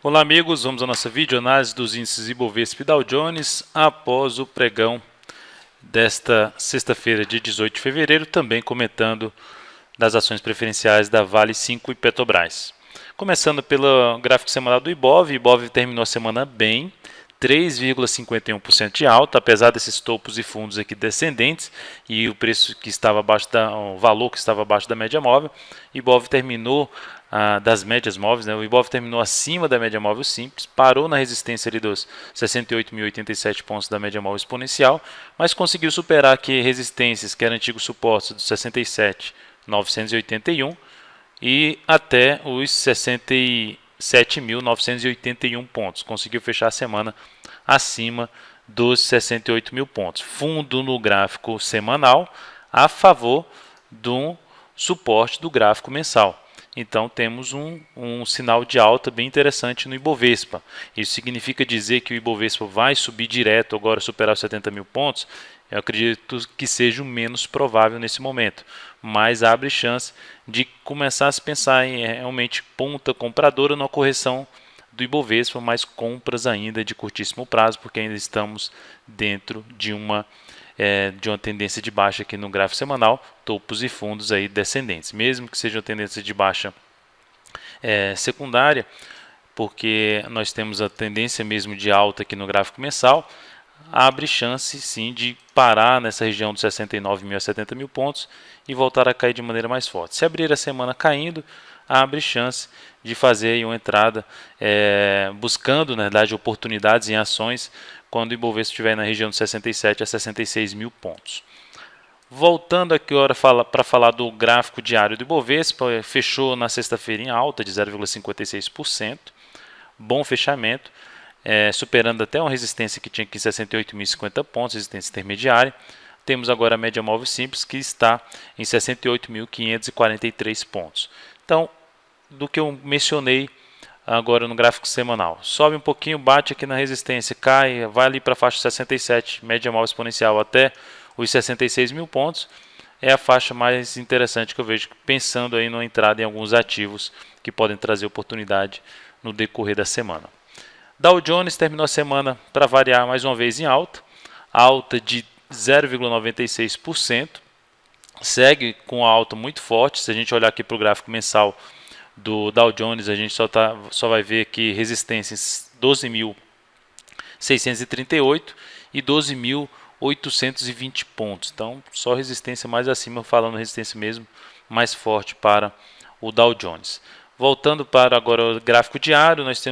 Olá amigos, vamos à nossa videoanálise dos índices Ibovespa e Dow Jones após o pregão desta sexta-feira, dia 18 de fevereiro, também comentando das ações preferenciais da Vale 5 e Petrobras. Começando pelo gráfico semanal do Ibov, o Ibov terminou a semana bem, 3,51% de alta, apesar desses topos e fundos aqui descendentes e o preço que estava abaixo o valor que estava abaixo da média móvel. O Ibov terminou das médias móveis, né? O Ibov terminou acima da média móvel simples, parou na resistência ali dos 68.087 pontos da média móvel exponencial, mas conseguiu superar aqui resistências que eram antigos suportes dos 67.981 e até os 67.981 pontos. Conseguiu fechar a semana acima dos 68 mil pontos. Fundo no gráfico semanal a favor do suporte do gráfico mensal. Então temos um sinal de alta bem interessante no Ibovespa. Isso significa dizer que o Ibovespa vai subir direto agora, superar os 70 mil pontos? Eu acredito que seja o menos provável nesse momento, mas abre chance de começar a se pensar em realmente ponta compradora na correção do Ibovespa, mas compras ainda de curtíssimo prazo, porque ainda estamos dentro de uma tendência de baixa aqui no gráfico semanal, topos e fundos aí descendentes, mesmo que seja uma tendência de baixa secundária, porque nós temos a tendência mesmo de alta aqui no gráfico mensal, abre chance sim de parar nessa região dos 69 mil a 70 mil pontos e voltar a cair de maneira mais forte. Se abrir a semana caindo, abre chance de fazer aí uma entrada buscando, na verdade, oportunidades em ações quando o Ibovespa estiver na região de 67 a 66 mil pontos. Voltando aqui agora para falar do gráfico diário do Ibovespa, fechou na sexta-feira em alta de 0,56%, bom fechamento, superando até uma resistência que tinha aqui 68.050 pontos, resistência intermediária. Temos agora a média móvel simples que está em 68.543 pontos. Então, do que eu mencionei agora no gráfico semanal. Sobe um pouquinho, bate aqui na resistência, cai, vai ali para a faixa 67, média móvel exponencial até os 66 mil pontos. É a faixa mais interessante que eu vejo, pensando aí numa entrada em alguns ativos que podem trazer oportunidade no decorrer da semana. Dow Jones terminou a semana, para variar, mais uma vez em alta de 0,96%, segue com a alta muito forte. Se a gente olhar aqui para o gráfico mensal do Dow Jones, a gente só vai ver aqui resistências 12.638 e 12.820 pontos. Então, só resistência mais acima, falando resistência mesmo, mais forte para o Dow Jones. Voltando para agora o gráfico diário, nós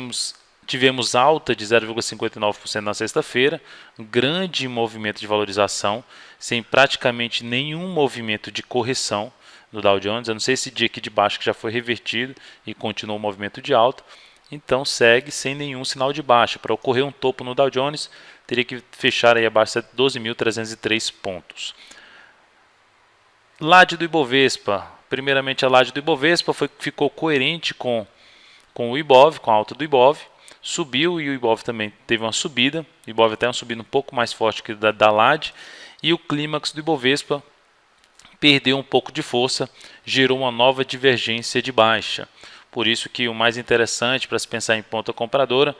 tivemos alta de 0,59% na sexta-feira, um grande movimento de valorização, sem praticamente nenhum movimento de correção no Dow Jones. Eu não sei esse dia aqui de baixo que já foi revertido e continuou o movimento de alta, então segue sem nenhum sinal de baixa. Para ocorrer um topo no Dow Jones, teria que fechar aí abaixo de 12.303 pontos. LAD do Ibovespa, primeiramente a LAD do Ibovespa ficou coerente com o Ibov, com a alta do Ibov, subiu e o Ibov também teve uma subida, o Ibov até uma subida um pouco mais forte que da LAD, e o clímax do Ibovespa perdeu um pouco de força, gerou uma nova divergência de baixa. Por isso que o mais interessante para se pensar em ponta compradora,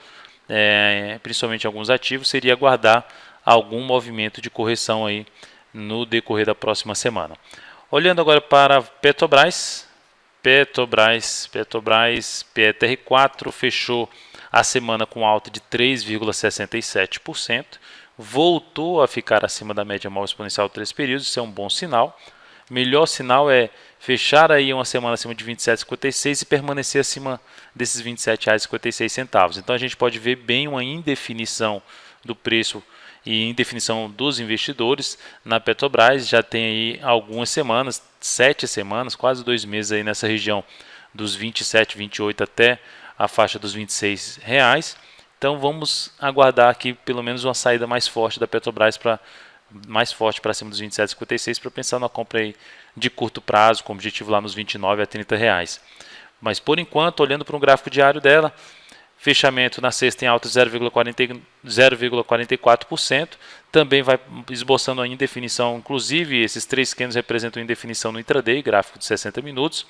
principalmente em alguns ativos, seria aguardar algum movimento de correção aí no decorrer da próxima semana. Olhando agora para Petrobras, PETR4 fechou a semana com alta de 3,67%, voltou a ficar acima da média móvel exponencial de 3 períodos, isso é um bom sinal. Melhor sinal é fechar aí uma semana acima de 27,56 e permanecer acima desses R$ 27,56. Então a gente pode ver bem uma indefinição do preço e indefinição dos investidores na Petrobras. Já tem aí algumas semanas, 7 semanas, quase 2 meses aí nessa região dos 27, 28 até a faixa dos R$ 26. Então vamos aguardar aqui pelo menos uma saída mais forte da Petrobras para cima dos 27,56 para pensar na compra aí de curto prazo, com objetivo lá nos 29 a 30 reais. Mas por enquanto, olhando para um gráfico diário dela, fechamento na sexta em alta de 0,44%, também vai esboçando a indefinição, inclusive esses 3 candles representam indefinição no intraday, gráfico de 60 minutos,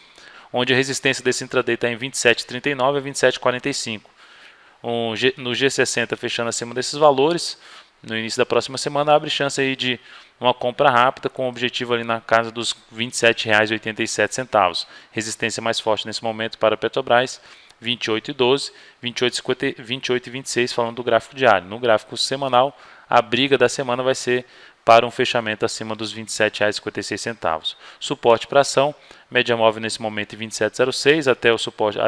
onde a resistência desse intraday está em 27,39 a 27,45. no G60 fechando acima desses valores, no início da próxima semana, abre chance aí de uma compra rápida com o objetivo ali na casa dos R$ 27,87. Resistência mais forte nesse momento para a Petrobras, 28,12, 28,26 falando do gráfico diário. No gráfico semanal, a briga da semana vai ser para um fechamento acima dos R$ 27,56. Suporte para ação, média móvel nesse momento em 27,06 até o suporte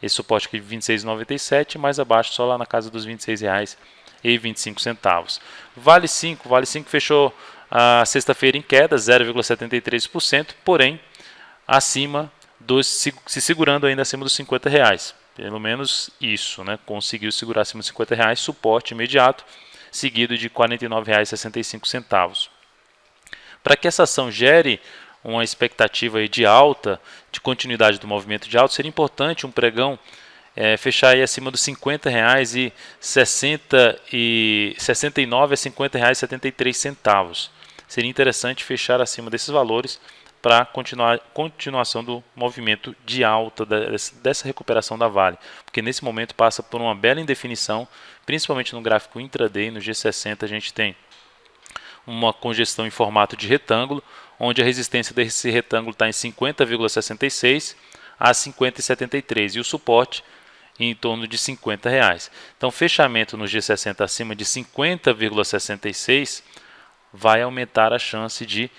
esse suporte aqui de 26,97, mais abaixo só lá na casa dos R$ 26,25. Vale 5 fechou a sexta-feira em queda, 0,73%, porém acima se segurando ainda acima dos R$ 50. Pelo menos isso, né? Conseguiu segurar acima dos R$ 50, suporte imediato, seguido de R$ 49,65. Para que essa ação gere uma expectativa aí de alta, de continuidade do movimento de alta, seria importante um pregão fechar aí acima dos R$ 50,60 e R$ 69 a R$ 50,73. Seria interessante fechar acima desses valores para continuação do movimento de alta dessa recuperação da Vale, porque nesse momento passa por uma bela indefinição, principalmente no gráfico intraday, no G60 a gente tem uma congestão em formato de retângulo, onde a resistência desse retângulo está em 50,66 a 50,73 e o suporte em torno de R$ 50. Então, fechamento no G60 acima de 50,66 vai aumentar a chance de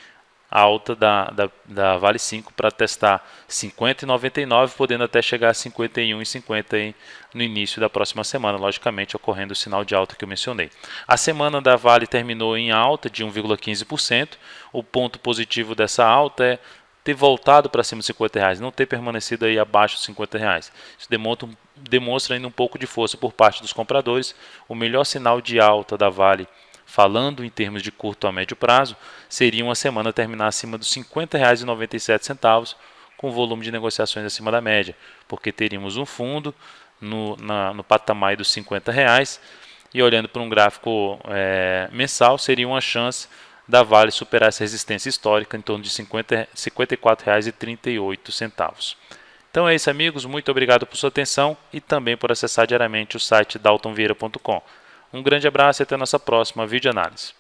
alta da Vale 5 para testar 50,99, podendo até chegar a 51,50 no início da próxima semana, logicamente ocorrendo o sinal de alta que eu mencionei. A semana da Vale terminou em alta de 1,15%. O ponto positivo dessa alta é ter voltado para cima dos R$ 50, não ter permanecido aí abaixo dos R$ 50. Isso demonstra ainda um pouco de força por parte dos compradores. O melhor sinal de alta da Vale, falando em termos de curto a médio prazo, seria uma semana terminar acima dos R$ 50,97, com volume de negociações acima da média, porque teríamos um fundo no patamar dos R$ 50, e olhando para um gráfico mensal, seria uma chance da Vale superar essa resistência histórica em torno de R$ 54,38. Então é isso, amigos, muito obrigado por sua atenção e também por acessar diariamente o site daltonvieira.com. Um grande abraço e até a nossa próxima videoanálise.